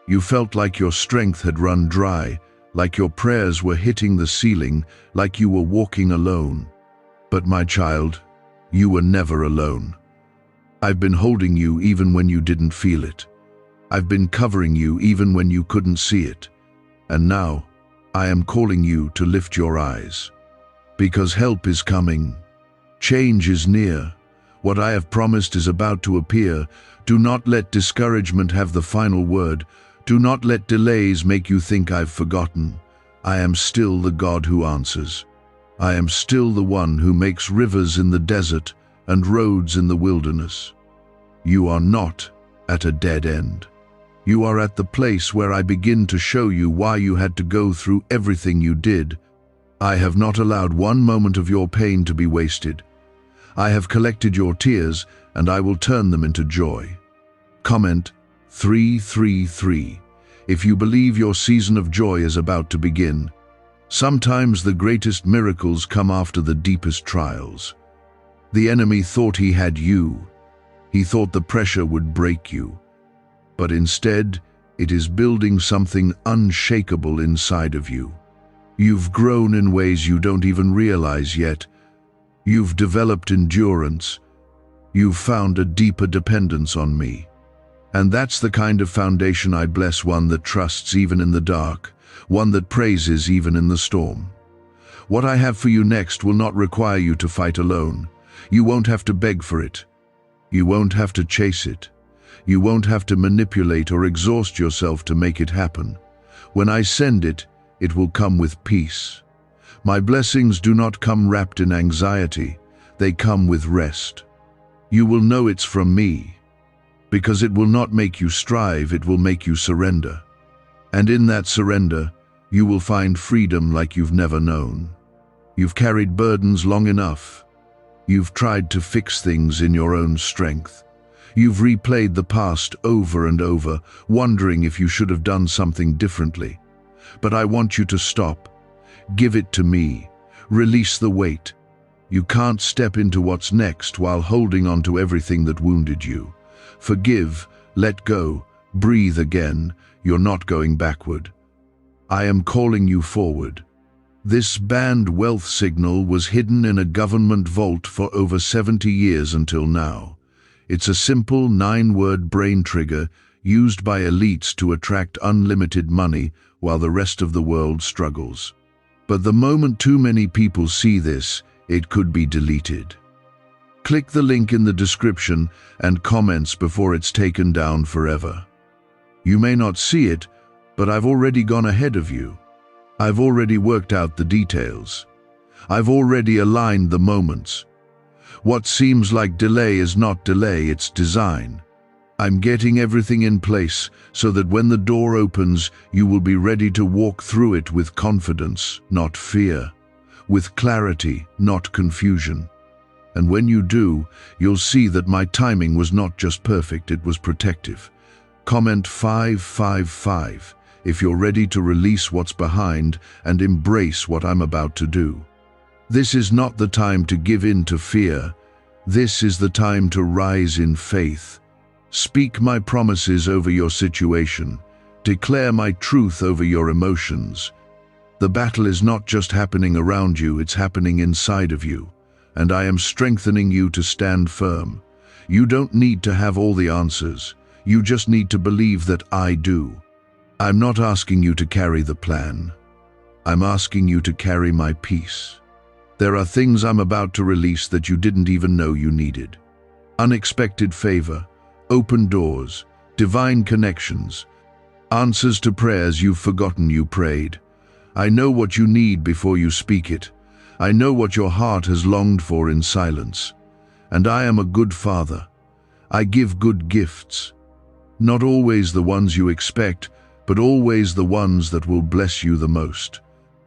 You felt like your strength had run dry, like your prayers were hitting the ceiling, like you were walking alone. But my child, you were never alone. I've been holding you even when you didn't feel it. I've been covering you even when you couldn't see it. And now, I am calling you to lift your eyes. Because help is coming. Change is near. What I have promised is about to appear. Do not let discouragement have the final word. Do not let delays make you think I've forgotten. I am still the God who answers. I am still the one who makes rivers in the desert and roads in the wilderness. You are not at a dead end. You are at the place where I begin to show you why you had to go through everything you did. I have not allowed one moment of your pain to be wasted. I have collected your tears, and I will turn them into joy. Comment 333. If you believe your season of joy is about to begin. Sometimes the greatest miracles come after the deepest trials. The enemy thought he had you. He thought the pressure would break you. But instead, it is building something unshakable inside of you. You've grown in ways you don't even realize yet. You've developed endurance. You've found a deeper dependence on me. And that's the kind of foundation I bless, one that trusts even in the dark, one that praises even in the storm. What I have for you next will not require you to fight alone. You won't have to beg for it. You won't have to chase it. You won't have to manipulate or exhaust yourself to make it happen. When I send it, it will come with peace. My blessings do not come wrapped in anxiety. They come with rest. You will know it's from me, because it will not make you strive, it will make you surrender. And in that surrender, you will find freedom like you've never known. You've carried burdens long enough. You've tried to fix things in your own strength. You've replayed the past over and over, wondering if you should have done something differently. But I want you to stop. Give it to me. Release the weight. You can't step into what's next while holding on to everything that wounded you. Forgive, let go, breathe again. You're not going backward. I am calling you forward. This banned wealth signal was hidden in a government vault for over 70 years until now. It's a simple 9-word brain trigger used by elites to attract unlimited money while the rest of the world struggles. But the moment too many people see this, it could be deleted. Click the link in the description and comments before it's taken down forever. You may not see it, but I've already gone ahead of you. I've already worked out the details. I've already aligned the moments. What seems like delay is not delay, it's design. I'm getting everything in place so that when the door opens, you will be ready to walk through it with confidence, not fear, with clarity, not confusion. And when you do, you'll see that my timing was not just perfect, it was protective. Comment 555 if you're ready to release what's behind and embrace what I'm about to do. This is not the time to give in to fear. This is the time to rise in faith. Speak my promises over your situation. Declare my truth over your emotions. The battle is not just happening around you, it's happening inside of you. And I am strengthening you to stand firm. You don't need to have all the answers. You just need to believe that I do. I'm not asking you to carry the plan. I'm asking you to carry my peace. There are things I'm about to release that you didn't even know you needed. Unexpected favor, open doors, divine connections, answers to prayers you've forgotten you prayed. I know what you need before you speak it. I know what your heart has longed for in silence. And I am a good father. I give good gifts. Not always the ones you expect, but always the ones that will bless you the most.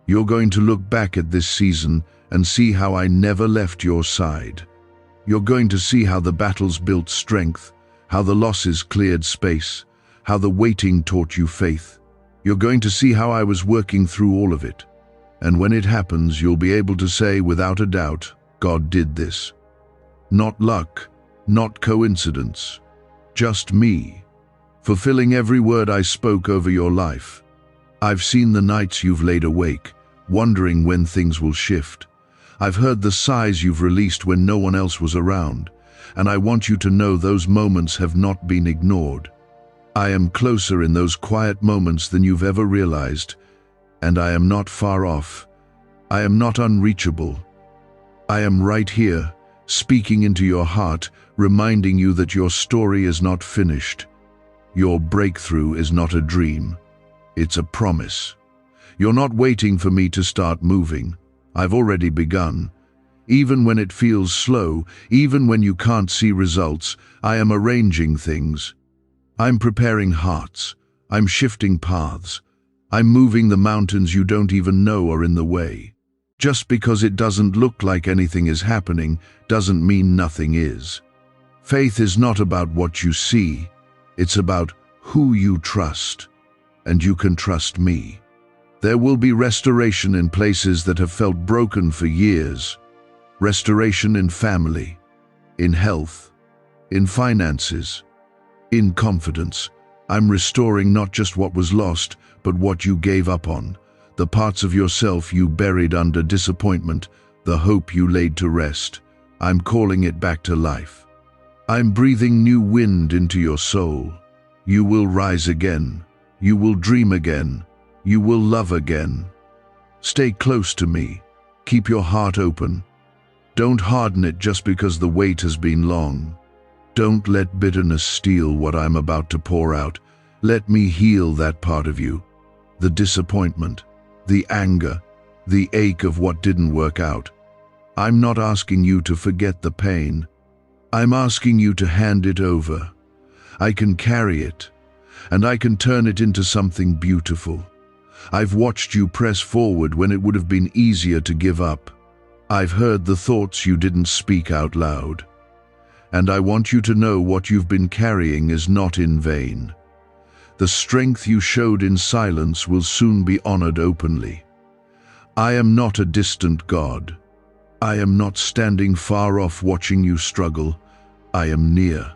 You're going to look back at this season and see how I never left your side. You're going to see how the battles built strength, how the losses cleared space, how the waiting taught you faith. You're going to see how I was working through all of it. And when it happens, you'll be able to say without a doubt, God did this. Not luck, not coincidence, just me, fulfilling every word I spoke over your life. I've seen the nights you've laid awake, wondering when things will shift. I've heard the sighs you've released when no one else was around, and I want you to know those moments have not been ignored. I am closer in those quiet moments than you've ever realized, and I am not far off. I am not unreachable. I am right here, speaking into your heart, reminding you that your story is not finished. Your breakthrough is not a dream. It's a promise. You're not waiting for me to start moving. I've already begun. Even when it feels slow, even when you can't see results, I am arranging things. I'm preparing hearts. I'm shifting paths. I'm moving the mountains you don't even know are in the way. Just because it doesn't look like anything is happening doesn't mean nothing is. Faith is not about what you see, it's about who you trust, and you can trust me. There will be restoration in places that have felt broken for years. Restoration in family, in health, in finances, in confidence. I'm restoring not just what was lost, but what you gave up on. The parts of yourself you buried under disappointment, the hope you laid to rest. I'm calling it back to life. I'm breathing new wind into your soul. You will rise again. You will dream again. You will love again. Stay close to me. Keep your heart open. Don't harden it just because the wait has been long. Don't let bitterness steal what I'm about to pour out. Let me heal that part of you. The disappointment, the anger, the ache of what didn't work out. I'm not asking you to forget the pain. I'm asking you to hand it over. I can carry it, and I can turn it into something beautiful. I've watched you press forward when it would have been easier to give up. I've heard the thoughts you didn't speak out loud. And I want you to know what you've been carrying is not in vain. The strength you showed in silence will soon be honored openly. I am not a distant God. I am not standing far off watching you struggle. I am near.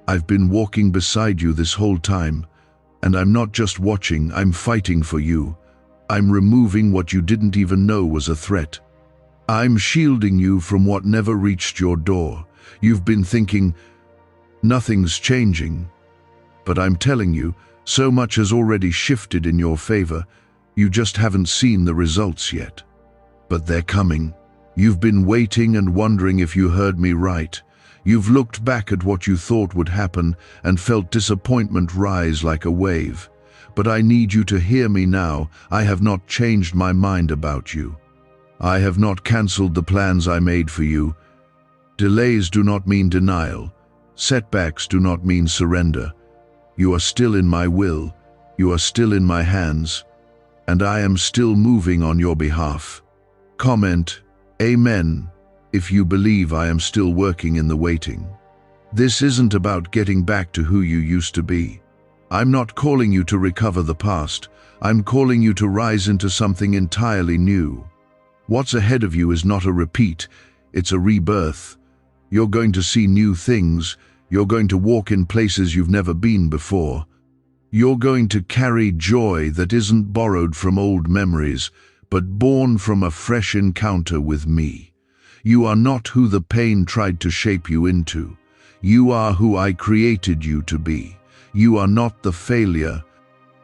I've been walking beside you this whole time, and I'm not just watching, I'm fighting for you. I'm removing what you didn't even know was a threat. I'm shielding you from what never reached your door. You've been thinking, nothing's changing. But I'm telling you, so much has already shifted in your favor. You just haven't seen the results yet. But they're coming. You've been waiting and wondering if you heard me right. You've looked back at what you thought would happen and felt disappointment rise like a wave. But I need you to hear me now. I have not changed my mind about you. I have not cancelled the plans I made for you. Delays do not mean denial. Setbacks do not mean surrender. You are still in my will. You are still in my hands. And I am still moving on your behalf. Comment, Amen, if you believe I am still working in the waiting. This isn't about getting back to who you used to be. I'm not calling you to recover the past. I'm calling you to rise into something entirely new. What's ahead of you is not a repeat, it's a rebirth. You're going to see new things. You're going to walk in places you've never been before. You're going to carry joy that isn't borrowed from old memories, but born from a fresh encounter with me. You are not who the pain tried to shape you into. You are who I created you to be. You are not the failure.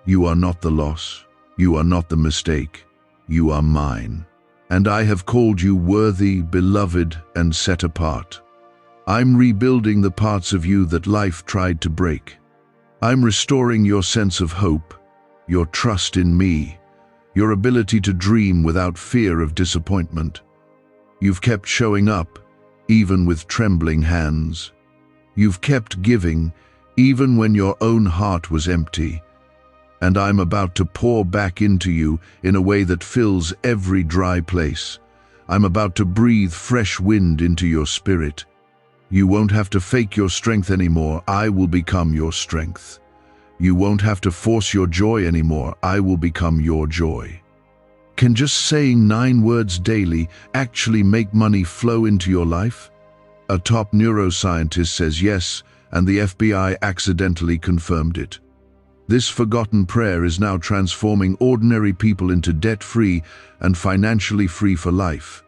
You are not the loss. You are not the mistake. You are mine. And I have called you worthy, beloved, and set apart. I'm rebuilding the parts of you that life tried to break. I'm restoring your sense of hope, your trust in me, your ability to dream without fear of disappointment. You've kept showing up, even with trembling hands. You've kept giving, even when your own heart was empty. And I'm about to pour back into you in a way that fills every dry place. I'm about to breathe fresh wind into your spirit. You won't have to fake your strength anymore. I will become your strength. You won't have to force your joy anymore. I will become your joy. Can just saying 9 words daily actually make money flow into your life? A top neuroscientist says yes, and the FBI accidentally confirmed it. This forgotten prayer is now transforming ordinary people into debt-free and financially free for life.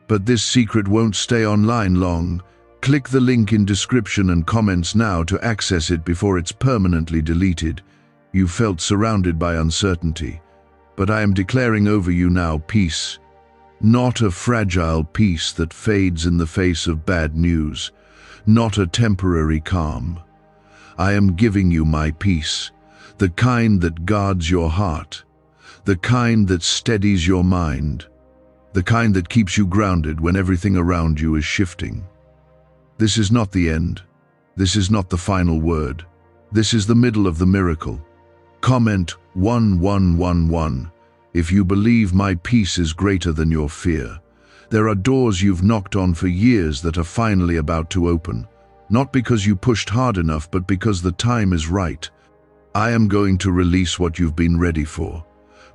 But this secret won't stay online long. Click the link in description and comments now to access it before it's permanently deleted. You felt surrounded by uncertainty, but I am declaring over you now peace. Not a fragile peace that fades in the face of bad news, not a temporary calm. I am giving you my peace, the kind that guards your heart, the kind that steadies your mind, the kind that keeps you grounded when everything around you is shifting. This is not the end. This is not the final word. This is the middle of the miracle. Comment 1111 If you believe my peace is greater than your fear, there are doors you've knocked on for years that are finally about to open, not because you pushed hard enough, but because the time is right. I am going to release what you've been ready for,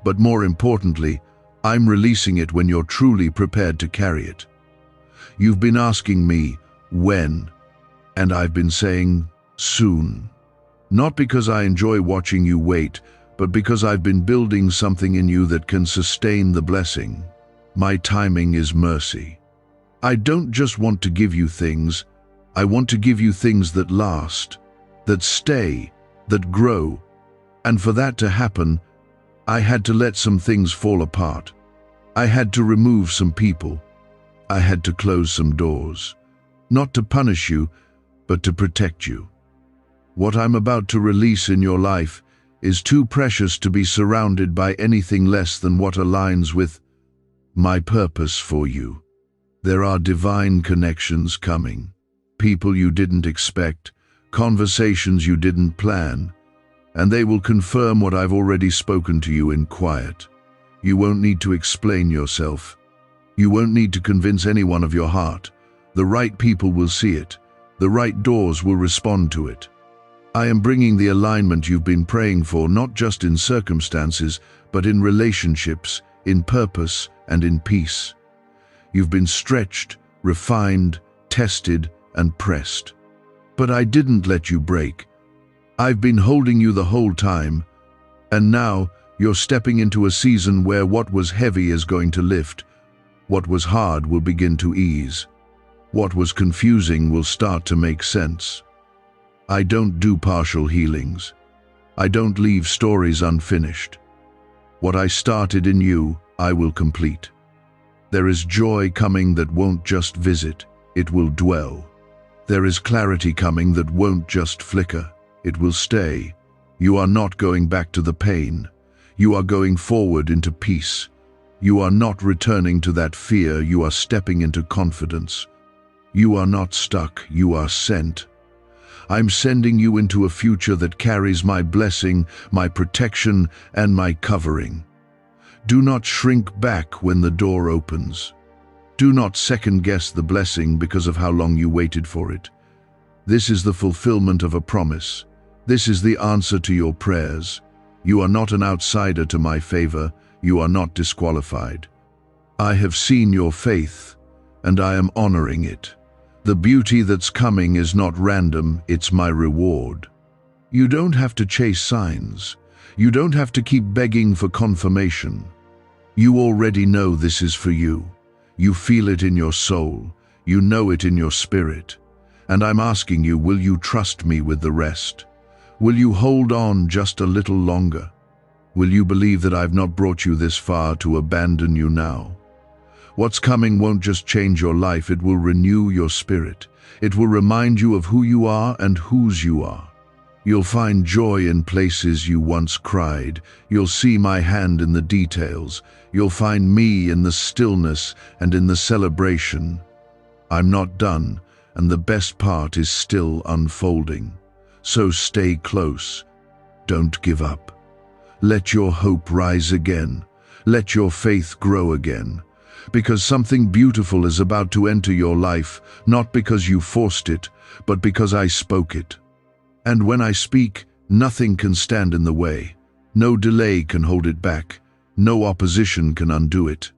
but more importantly, I'm releasing it when you're truly prepared to carry it. You've been asking me, when? And I've been saying, soon. Not because I enjoy watching you wait, but because I've been building something in you that can sustain the blessing. My timing is mercy. I don't just want to give you things, I want to give you things that last, that stay, that grow. And for that to happen, I had to let some things fall apart. I had to remove some people. I had to close some doors. Not to punish you, but to protect you. What I'm about to release in your life is too precious to be surrounded by anything less than what aligns with my purpose for you. There are divine connections coming. People you didn't expect, conversations you didn't plan, and they will confirm what I've already spoken to you in quiet. You won't need to explain yourself. You won't need to convince anyone of your heart. The right people will see it. The right doors will respond to it. I am bringing the alignment you've been praying for, not just in circumstances, but in relationships, in purpose, and in peace. You've been stretched, refined, tested, and pressed. But I didn't let you break. I've been holding you the whole time, and now you're stepping into a season where what was heavy is going to lift. What was hard will begin to ease. What was confusing will start to make sense. I don't do partial healings. I don't leave stories unfinished. What I started in you, I will complete. There is joy coming that won't just visit, it will dwell. There is clarity coming that won't just flicker, it will stay. You are not going back to the pain. You are going forward into peace. You are not returning to that fear, you are stepping into confidence. You are not stuck, you are sent. I'm sending you into a future that carries my blessing, my protection, and my covering. Do not shrink back when the door opens. Do not second-guess the blessing because of how long you waited for it. This is the fulfillment of a promise. This is the answer to your prayers. You are not an outsider to my favor. You are not disqualified. I have seen your faith, and I am honoring it. The beauty that's coming is not random, it's my reward. You don't have to chase signs. You don't have to keep begging for confirmation. You already know this is for you. You feel it in your soul. You know it in your spirit. And I'm asking you, will you trust me with the rest? Will you hold on just a little longer? Will you believe that I've not brought you this far to abandon you now? What's coming won't just change your life, it will renew your spirit. It will remind you of who you are and whose you are. You'll find joy in places you once cried. You'll see my hand in the details. You'll find me in the stillness and in the celebration. I'm not done, and the best part is still unfolding. So stay close. Don't give up. Let your hope rise again. Let your faith grow again. Because something beautiful is about to enter your life, not because you forced it, but because I spoke it. And when I speak, nothing can stand in the way. No delay can hold it back. No opposition can undo it.